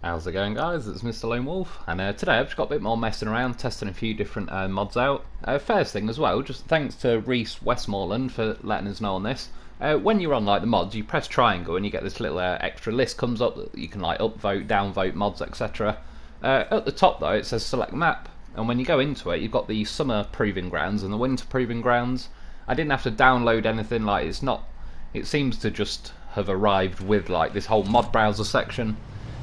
How's it going, guys? It's Mr. Lone Wolf, and today I've just got a bit more messing around, testing a few different mods out. First thing as well, just thanks to Reese Westmoreland for letting us know on this. When you're on like the mods, you press triangle and you get this little extra list comes up that you can like upvote, downvote mods, etc. At the top though, it says select map, and when you go into it, you've got the summer proving grounds and the winter proving grounds. I didn't have to download anything, like it's not. It seems to just have arrived with like this whole mod browser section.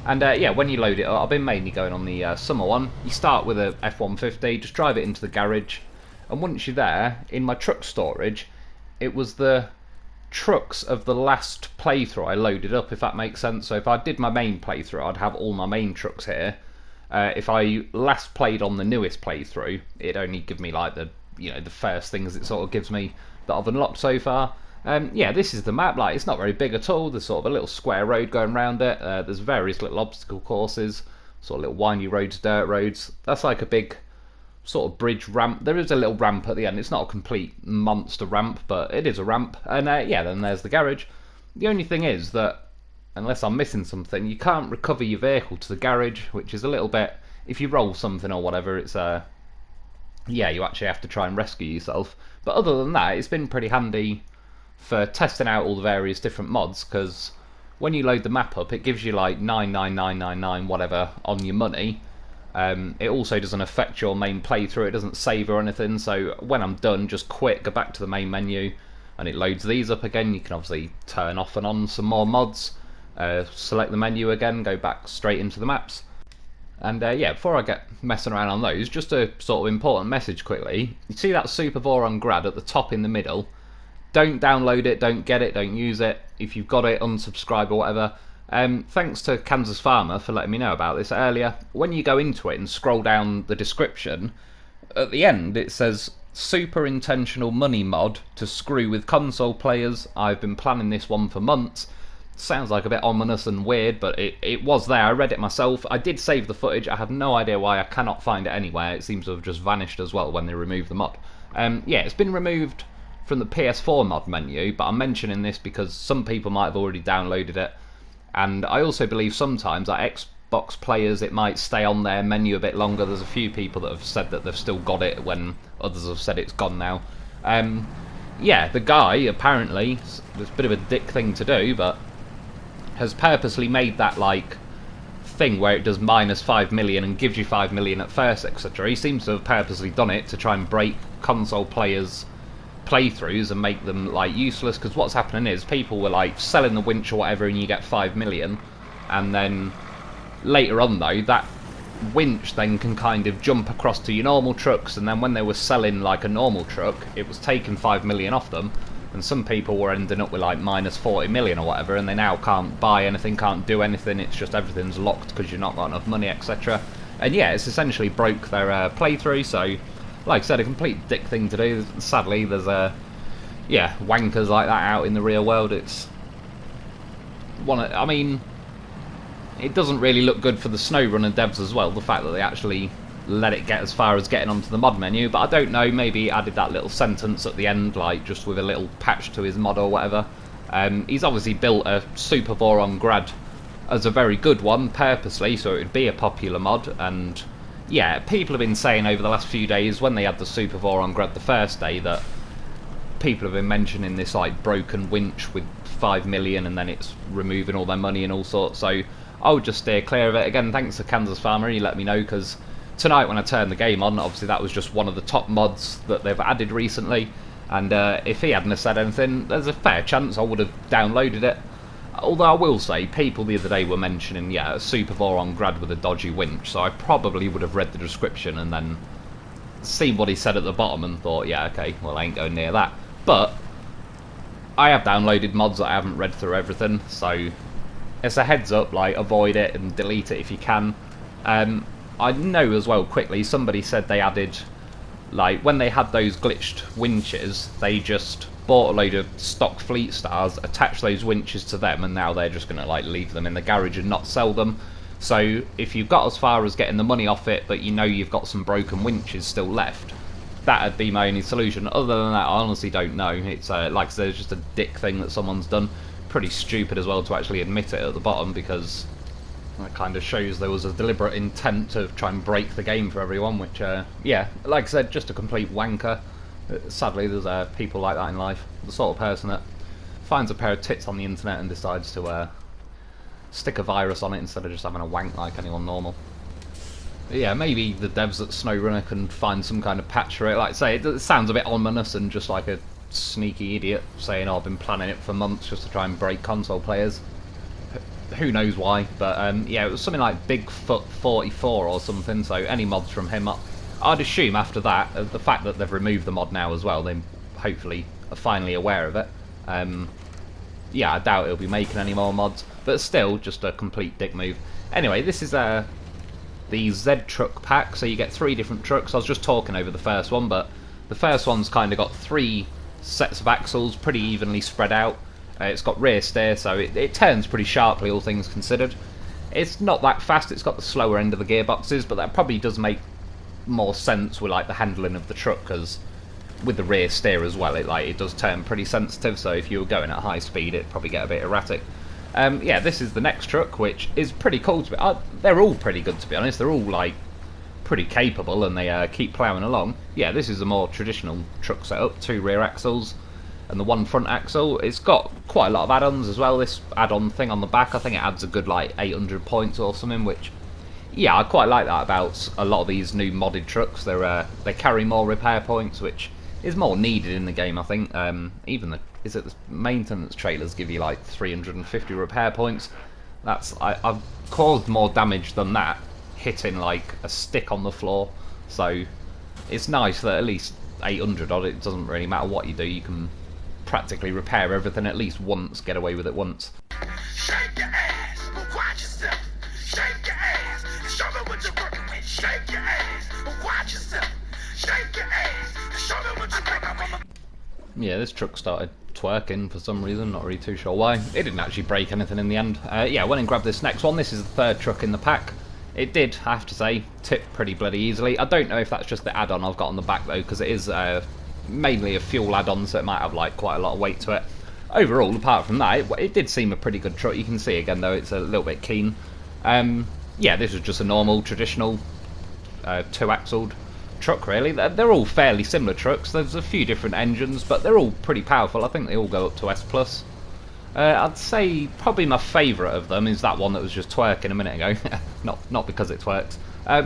And yeah, when you load it up, I've been mainly going on the summer one. You start with a F-150, just drive it into the garage, and once you're there, in my truck storage, it was the trucks of the last playthrough I loaded up, if that makes sense. So if I did my main playthrough, I'd have all my main trucks here. If I last played on the newest playthrough, it'd only give me like the the first things it sort of gives me that I've unlocked so far. Yeah, this is the map. Like, it's not very big at all. There's sort of a little square road going around it. There's various little obstacle courses, sort of little windy roads, dirt roads. That's like a big sort of bridge ramp. There is a little ramp at the end. It's not a complete monster ramp, but it is a ramp. And yeah, then there's the garage. The only thing is that, unless I'm missing something, you can't recover your vehicle to the garage, which is a little bit. If you roll something or whatever, it's yeah, you actually have to try and rescue yourself. But other than that, it's been pretty handy for testing out all the various different mods, because when you load the map up, it gives you like 99999 whatever on your money. It also doesn't affect your main playthrough. It doesn't save or anything. So when I'm done, just quit, go back to the main menu, and it loads these up again. You can obviously turn off and on some more mods. Select the menu again, go back straight into the maps. And yeah, before I get messing around on those, just a sort of important message quickly. You see that Super Voron Grad at the top in the middle? Don't download it, don't get it, don't use it. If you've got it, unsubscribe or whatever. Thanks to Kansas Farmer for letting me know about this earlier. When you go into it and scroll down the description, at the end it says super intentional money mod to screw with console players. I've been planning this one for months. Sounds like a bit ominous and weird, but it was there. I read it myself. I did save the footage. I have no idea why. I cannot find it anywhere. It seems to have just vanished as well when they removed the mod. Yeah, it's been removed from the PS4 mod menu, but I'm mentioning this because some people might have already downloaded it, and I also believe sometimes that Xbox players, it might stay on their menu a bit longer. There's a few people that have said that they've still got it when others have said it's gone now. Yeah, the guy apparently, it's a bit of a dick thing to do, but has purposely made that like thing where it does minus 5 million and gives you 5 million at first, etc. He seems to have purposely done it to try and break console players' playthroughs and make them like useless, because what's happening is people were like selling the winch or whatever and you get 5 million, and then later on though that winch then can kind of jump across to your normal trucks, and then when they were selling like a normal truck, it was taking 5 million off them, and some people were ending up with like minus 40 million or whatever, and they now can't buy anything, can't do anything. It's just everything's locked because you're not got enough money, etc. And yeah, it's essentially broke their playthrough. So like I said, a complete dick thing to do. Sadly, there's yeah, wankers like that out in the real world. It's I mean, it doesn't really look good for the SnowRunner devs as well, the fact that they actually let it get as far as getting onto the mod menu. But I don't know, maybe he added that little sentence at the end, like just with a little patch to his mod or whatever. He's obviously built a Super Voron Grad as a very good one purposely, so it would be a popular mod. And yeah, people have been saying over the last few days, when they had the Super Voron Grad the first day, that people have been mentioning this like broken winch with 5 million and then it's removing all their money and all sorts. So I would just steer clear of it. Again, thanks to Kansas Farmer, he let me know, because tonight when I turned the game on, obviously that was just one of the top mods that they've added recently, and if he hadn't have said anything, there's a fair chance I would have downloaded it. Although I will say, people the other day were mentioning, yeah, a Super Voron Grad with a dodgy winch, so I probably would have read the description and then seen what he said at the bottom and thought, yeah, okay, well I ain't going near that. But I have downloaded mods that I haven't read through everything, so it's a heads up, like avoid it and delete it if you can. I know as well, quickly, somebody said they added, like, when they had those glitched winches, they just bought a load of stock Fleet Stars, attached those winches to them, and now they're just going to, like, leave them in the garage and not sell them. So if you've got as far as getting the money off it, but you know you've got some broken winches still left, that'd be my only solution. Other than that, I honestly don't know. It's, like I said, it's just a dick thing that someone's done. Pretty stupid as well to actually admit it at the bottom, because That kind of shows there was a deliberate intent to try and break the game for everyone, which, yeah, like I said, just a complete wanker. Sadly, there's people like that in life. The sort of person that finds a pair of tits on the internet and decides to stick a virus on it instead of just having a wank like anyone normal. But yeah, maybe the devs at SnowRunner can find some kind of patch for it. Like I say, it sounds a bit ominous and just like a sneaky idiot saying, oh, I've been planning it for months just to try and break console players. Who knows why, but yeah, it was something like Bigfoot44 or something, so any mods from him, I'd assume after that, the fact that they've removed the mod now as well, they hopefully are finally aware of it. Yeah, I doubt it'll be making any more mods, but still, just a complete dick move. Anyway, this is the Z truck pack, so you get 3 different trucks. I was just talking over the first one, but the first one's kind of got 3 sets of axles, pretty evenly spread out. It's got rear steer, so it turns pretty sharply, all things considered. It's not that fast, it's got the slower end of the gearboxes, but that probably does make more sense with like the handling of the truck, because with the rear steer as well, it does turn pretty sensitive, so if you were going at high speed, it'd probably get a bit erratic. Yeah, this is the next truck, which is pretty cool to be. They're all pretty good, to be honest. They're all like pretty capable, and they keep ploughing along. Yeah, this is a more traditional truck setup: 2 rear axles and the 1 front axle. It's got quite a lot of add-ons as well. This add-on thing on the back, I think it adds a good like 800 points or something, which, yeah, I quite like that about a lot of these new modded trucks. They carry more repair points, which is more needed in the game, I think. Even the maintenance trailers give you like 350 repair points. I've caused more damage than that hitting like a stick on the floor, so it's nice that at least 800 odd, it doesn't really matter what you do, you can practically repair everything at least once, get away with it once. Shake your ass, but watch yourself. Shake your ass, show me what you're working with. Shake your ass, but watch yourself. Shake your ass, show me what you're working with. Yeah, this truck started twerking for some reason, not really too sure why. It didn't actually break anything in the end. Yeah, I went and grabbed this next one. This is the 3rd truck in the pack. It did, I have to say, tip pretty bloody easily. I don't know if that's just the add-on I've got on the back though, because it is mainly a fuel add-on, so it might have like quite a lot of weight to it. Overall, apart from that, it did seem a pretty good truck. You can see again though, it's a little bit keen. Yeah, this was just a normal, traditional 2-axled truck really. They're all fairly similar trucks. There's a few different engines, but they're all pretty powerful. I think they all go up to S+. I'd say probably my favourite of them is that one that was just twerking a minute ago. not because it twerks.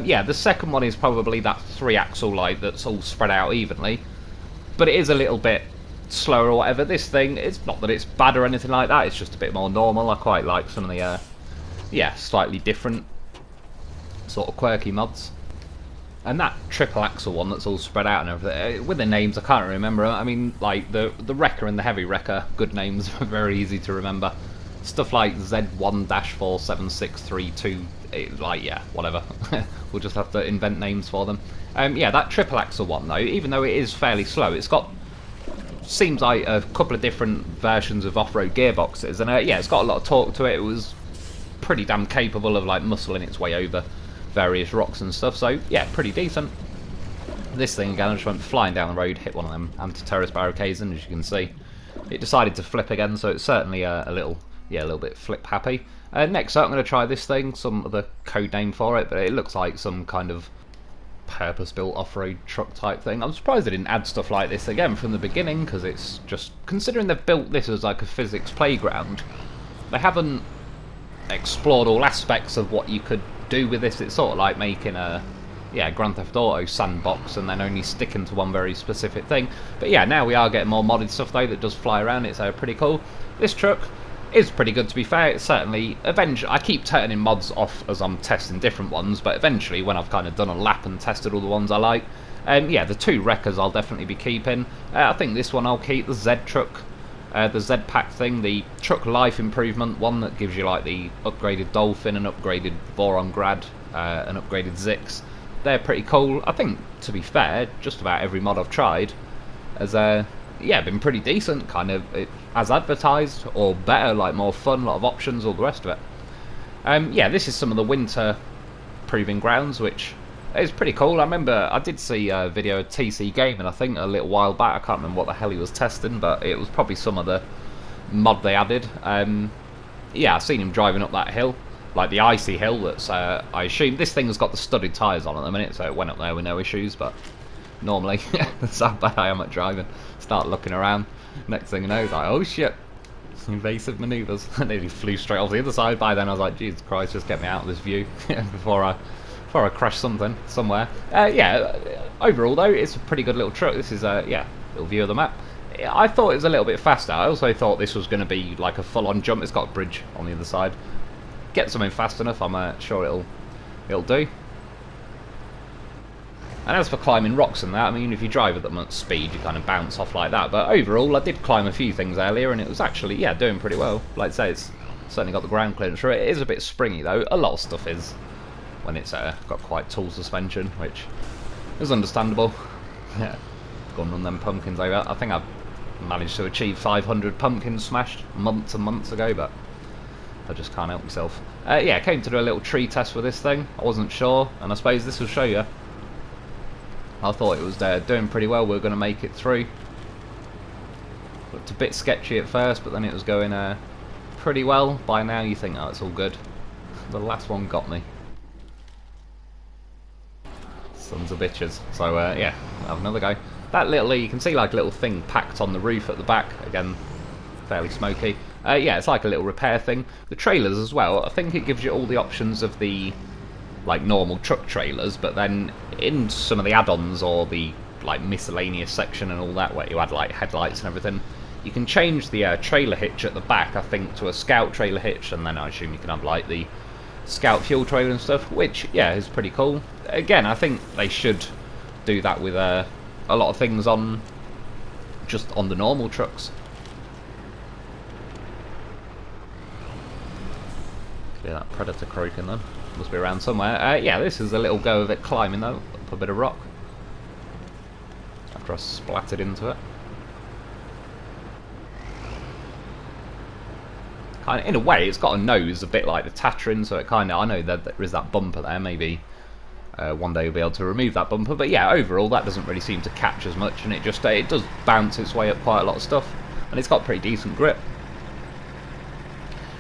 Yeah, the second one is probably that 3-axle like that's all spread out evenly, but it is a little bit slower or whatever. This thing, it's not that it's bad or anything like that, it's just a bit more normal. I quite like some of the yeah, slightly different sort of quirky mods. And that 3-axle one that's all spread out and everything, with the names I can't remember. I mean, like the wrecker and the heavy wrecker, good names, very easy to remember. Stuff like Z1-47632, like, yeah, whatever. We'll just have to invent names for them. Yeah, that 3-axle one though, even though it is fairly slow, it's got, seems like a couple of different versions of off-road gearboxes, and yeah, it's got a lot of torque to it. It was pretty damn capable of like muscling its way over various rocks and stuff, so yeah, pretty decent. This thing again, I just went flying down the road, hit one of them anti-terrorist barricades, and as you can see, it decided to flip again, so it's certainly a little bit flip happy. Next up, I'm going to try this thing, some other code name for it, but it looks like some kind of purpose-built off-road truck type thing. I'm surprised they didn't add stuff like this again from the beginning, because it's just, considering they've built this as like a physics playground, they haven't explored all aspects of what you could do with this. It's sort of like making a Grand Theft Auto sandbox and then only sticking to one very specific thing. But yeah, now we are getting more modded stuff though that does fly around. It's pretty cool. This truck is pretty good, to be fair. It's certainly, eventually, I keep turning mods off as I'm testing different ones, but eventually when I've kind of done a lap and tested all the ones I like, yeah, the 2 wreckers I'll definitely be keeping. I think this one I'll keep, the Z truck, the Z pack thing, the truck life improvement one that gives you like the upgraded Dolphin and upgraded Voron Grad and upgraded Zix. They're pretty cool. I think, to be fair, just about every mod I've tried has yeah, been pretty decent, kind of as advertised, or better, like more fun, a lot of options, all the rest of it. Yeah, this is some of the winter proving grounds, which is pretty cool. I remember I did see a video of TC Gaming, I think, a little while back. I can't remember what the hell he was testing, but it was probably some of the mod they added. Yeah, I've seen him driving up that hill. like the icy hill that's, I assume this thing has got the studded tyres on at the minute, so it went up there with no issues, but normally, that's how bad I am at driving. Start looking around, next thing you know, it's like, oh shit, invasive manoeuvres. I nearly flew straight off the other side. By then I was like, Jesus Christ, just get me out of this view before I crash something somewhere. Yeah, overall though, it's a pretty good little truck. This is yeah, little view of the map. I thought it was a little bit faster. I also thought this was going to be like a full-on jump. It's got a bridge on the other side. Get something fast enough, I'm sure it'll do. And as for climbing rocks and that, I mean, if you drive at that much speed, you kind of bounce off like that. But overall, I did climb a few things earlier, and it was actually, yeah, doing pretty well. Like I say, it's certainly got the ground clearance for it. It is a bit springy though. A lot of stuff is when it's got quite tall suspension, which is understandable. Yeah, go and run them pumpkins over. I think I've managed to achieve 500 pumpkins smashed months and months ago, but I just can't help myself. Yeah, I came to do a little tree test with this thing. I wasn't sure, and I suppose this will show you. I thought it was doing pretty well. We were going to make it through. Looked a bit sketchy at first, but then it was going pretty well. By now you think, oh, it's all good. The last one got me. Sons of bitches. So yeah, have another go. That little, you can see like a little thing packed on the roof at the back. Again, fairly smoky. Yeah, it's like a little repair thing. The trailers as well, I think it gives you all the options of the like normal truck trailers, but then in some of the add-ons or the like miscellaneous section and all that, where you add like headlights and everything, you can change the trailer hitch at the back, I think, to a Scout trailer hitch, and then I assume you can have like the Scout fuel trailer and stuff, which yeah, is pretty cool. Again, I think they should do that with a lot of things on just on the normal trucks. Clear that predator croaking then. Must be around somewhere. Yeah, this is a little go of it climbing though, up a bit of rock. After I splattered into it. Kind of, in a way, it's got a nose a bit like the Tatrin, so it kind of, I know that there is that bumper there, maybe one day you'll be able to remove that bumper, but yeah, overall that doesn't really seem to catch as much, and it just, it does bounce its way up quite a lot of stuff, and it's got pretty decent grip.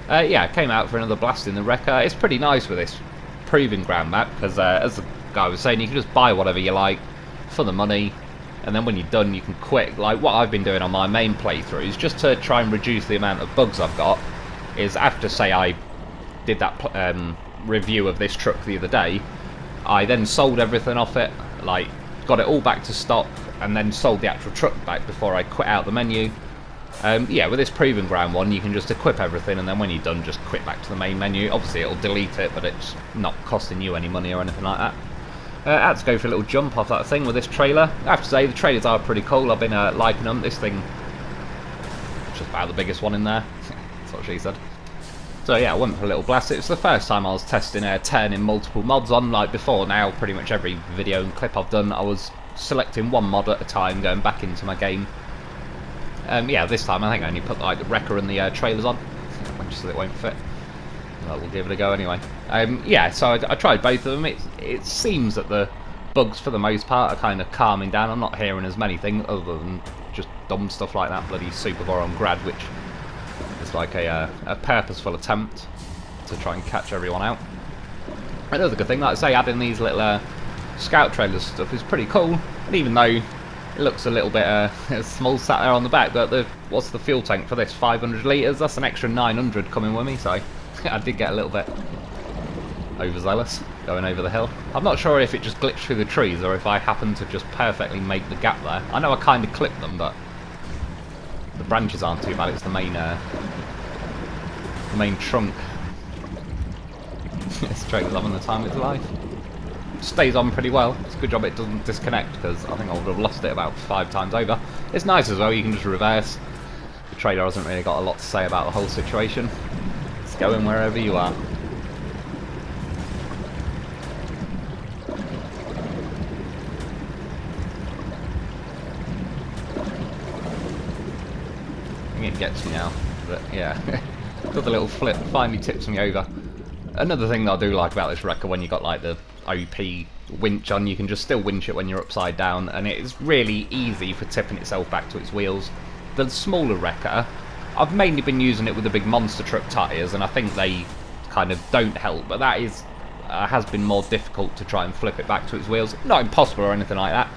Yeah, came out for another blast in the wreck. It's pretty nice with this proving ground map, because as the guy was saying, you can just buy whatever you like for the money, and then when you're done you can quit. Like what I've been doing on my main playthroughs, just to try and reduce the amount of bugs I've got, is after, say, I did that review of this truck the other day, I then sold everything off it, like got it all back to stock, and then sold the actual truck back before I quit out the menu. Yeah, with this proving ground one, you can just equip everything, and then when you're done, just quit back to the main menu. Obviously, it'll delete it, but it's not costing you any money or anything like that. I had to go for a little jump off that thing with this trailer. I have to say, the trailers are pretty cool. I've been liking them. This thing, just about the biggest one in there. That's what she said. So yeah, I went for a little blast. It was the first time I was testing turning multiple mods on. Like before now, pretty much every video and clip I've done, I was selecting one mod at a time, going back into my game. Yeah, this time I think I only put like the wrecker and the trailers on, just so it won't fit. But we'll give it a go anyway. Yeah, so I tried both of them. It seems that the bugs for the most part are kind of calming down. I'm not hearing as many things other than just dumb stuff like that bloody Super Voron grad, which is like a purposeful attempt to try and catch everyone out. Another good thing, like I say, adding these little scout trailers stuff is pretty cool. And even though it looks a little bit small sat there on the back, but what's the fuel tank for this? 500 litres? That's an extra 900 coming with me, so I did get a little bit overzealous going over the hill. I'm not sure if it just glitched through the trees or if I happened to just perfectly make the gap there. I know I kind of clipped them, but the branches aren't too bad. It's the main trunk. This trailer's having the time of its life. Stays on pretty well. It's a good job it doesn't disconnect, because I think I would have lost it about 5 times over. It's nice as well, you can just reverse. The trailer hasn't really got a lot to say about the whole situation. It's going wherever you are. I think it gets me now, but yeah. Got the little flip, finally tips me over. Another thing that I do like about this wrecker, when you got like the OP winch on, you can just still winch it when you're upside down, and it is really easy for tipping itself back to its wheels. The smaller wrecker, I've mainly been using it with the big monster truck tyres, and I think they kind of don't help, but that is has been more difficult to try and flip it back to its wheels. Not impossible or anything like that.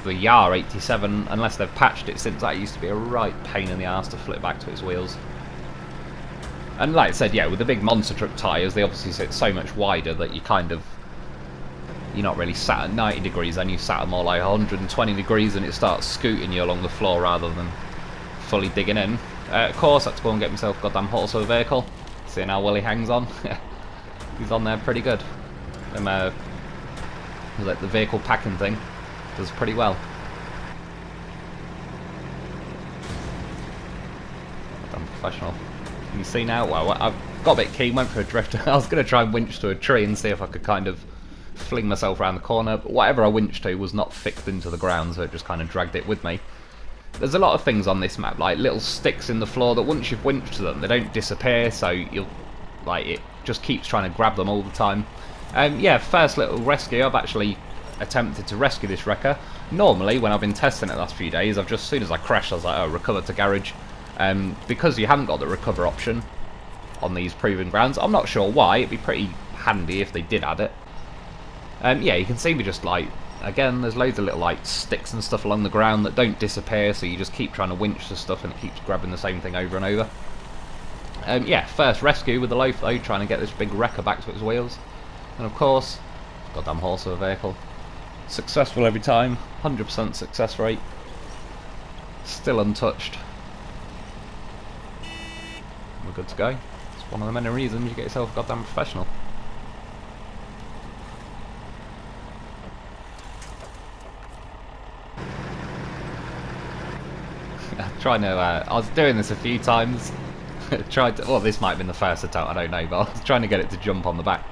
The Yar 87, unless they've patched it since, that used to be a right pain in the arse to flip back to its wheels. And like I said, yeah, with the big monster truck tyres, they obviously sit so much wider that you're not really sat at 90 degrees, then you sat at more like 120 degrees and it starts scooting you along the floor rather than fully digging in. Of course, I had to go and get myself a goddamn horse or vehicle. Seeing how well he hangs on. He's on there pretty good. Like the vehicle packing thing does pretty well. I'm professional. Can you see now? Well, I've got a bit keen, went for a drift. I was going to try and winch to a tree and see if I could kind of fling myself around the corner, but whatever I winched to was not fixed into the ground, so it just kind of dragged it with me. There's a lot of things on this map, like little sticks in the floor that once you've winched to them, they don't disappear, so it just keeps trying to grab them all the time. Yeah, first little rescue, I've actually attempted to rescue this wrecker. Normally, when I've been testing it the last few days, as soon as I crashed, I was like, oh, recover to garage. Because you haven't got the recover option on these proving grounds, I'm not sure why, it'd be pretty handy if they did add it. Yeah, you can see me just like, again, there's loads of little like sticks and stuff along the ground that don't disappear, so you just keep trying to winch the stuff and it keeps grabbing the same thing over and over. Yeah, first rescue with the loaf though, trying to get this big wrecker back to its wheels. And of course, goddamn horse of a vehicle. Successful every time, 100% success rate. Still untouched. We're good to go. It's one of the many reasons you get yourself a goddamn professional. I was doing this a few times. Well, this might have been the first attempt, I don't know, but I was trying to get it to jump on the back.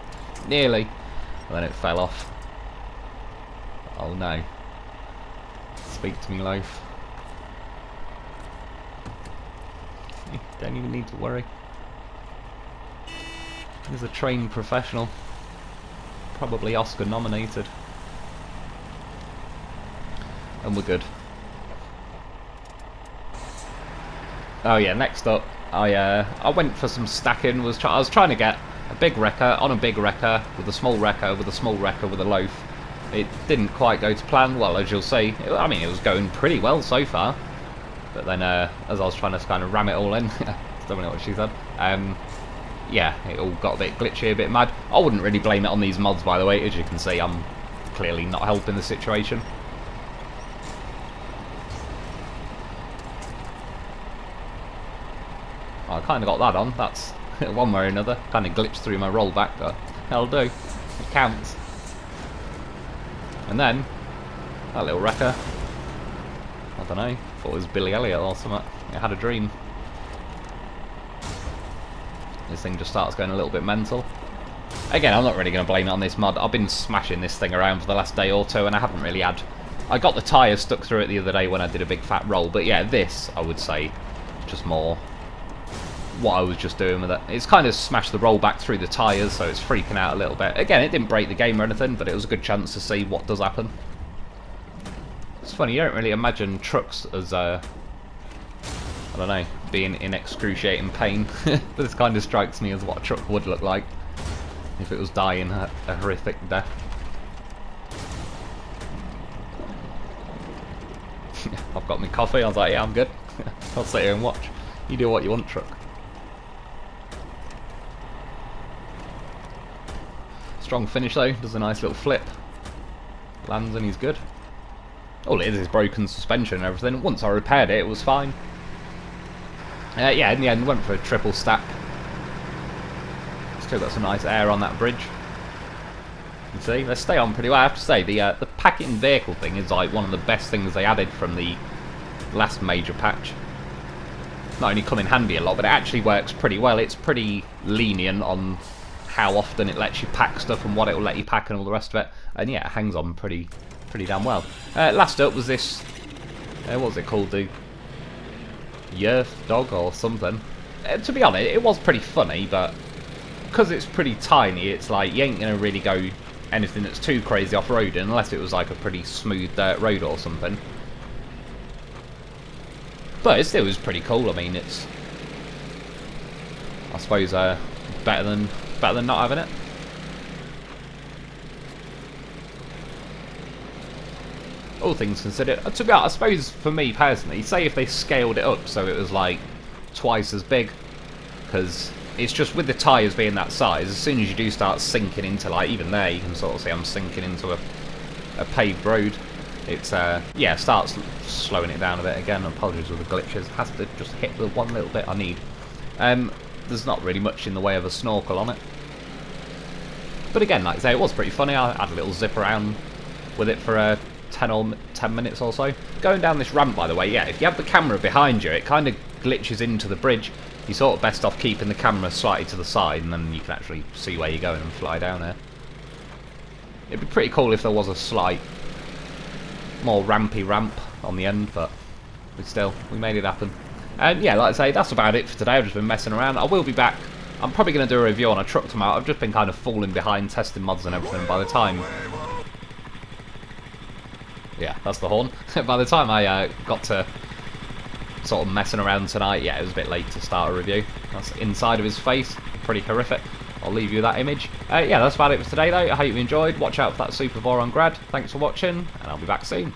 Nearly. And then it fell off. Oh no. Speak to me, loaf. You don't even need to worry. He's a trained professional. Probably Oscar nominated. And we're good. Oh yeah, next up, I went for some stacking. I was trying to get a big wrecker on a big wrecker with a small wrecker with a small wrecker with a loaf. It didn't quite go to plan. Well, as you'll see, I mean, it was going pretty well so far. But then, as I was trying to kind of ram it all in, don't know what she said. Yeah, it all got a bit glitchy, a bit mad. I wouldn't really blame it on these mods, by the way. As you can see, I'm clearly not helping the situation. I kind of got that on. That's one way or another. Kind of glitched through my rollback, but hell do. It counts. And then that little wrecker. I don't know. Thought it was Billy Elliot or something. It had a dream. This thing just starts going a little bit mental. Again, I'm not really going to blame it on this mod. I've been smashing this thing around for the last day or two, and I haven't really had. I got the tyres stuck through it the other day when I did a big fat roll, but yeah, this I would say just more what I was just doing with it. It's kind of smashed the roll back through the tyres, so it's freaking out a little bit. Again, it didn't break the game or anything, but it was a good chance to see what does happen. It's funny, you don't really imagine trucks as, I don't know, being in excruciating pain. But this kind of strikes me as what a truck would look like if it was dying a horrific death. I've got my coffee, I was like, yeah, I'm good. I'll sit here and watch. You do what you want, truck. Strong finish though, does a nice little flip. Lands and he's good. All it is broken suspension and everything. Once I repaired it, it was fine. Yeah, in the end, went for a triple stack. Still got some nice air on that bridge. You can see, they stay on pretty well. I have to say, the packing vehicle thing is like one of the best things they added from the last major patch. Not only come in handy a lot, but it actually works pretty well. It's pretty lenient on how often it lets you pack stuff and what it will let you pack and all the rest of it. And yeah, it hangs on pretty damn well. Last up was this, what was it called, the Yerf dog or something. To be honest, it was pretty funny, but because it's pretty tiny, it's like you ain't gonna really go anything that's too crazy off-roading unless it was like a pretty smooth dirt road or something. But it still was pretty cool. I mean, it's, I suppose, better than not having it. All things considered, to be honest, I suppose for me personally, say if they scaled it up so it was like twice as big, because it's just with the tyres being that size, as soon as you do start sinking into, like, even there you can sort of see I'm sinking into a paved road. It's yeah, starts slowing it down a bit again. Apologies with the glitches, has to just hit the one little bit I need. There's not really much in the way of a snorkel on it, but again, like I say, it was pretty funny. I had a little zip around with it for 10 minutes or so. Going down this ramp, by the way, yeah, if you have the camera behind you, it kind of glitches into the bridge. You're sort of best off keeping the camera slightly to the side, and then you can actually see where you're going and fly down there. It'd be pretty cool if there was a slight, more rampy ramp on the end, but we made it happen. And yeah, like I say, that's about it for today. I've just been messing around. I will be back. I'm probably going to do a review on a truck tomorrow. I've just been kind of falling behind testing mods and everything. By the time... yeah, that's the horn. By the time I got to sort of messing around tonight, yeah, it was a bit late to start a review. That's inside of his face. Pretty horrific. I'll leave you that image. Yeah, that's about it for today, though. I hope you enjoyed. Watch out for that Super Voron grad. Thanks for watching, and I'll be back soon.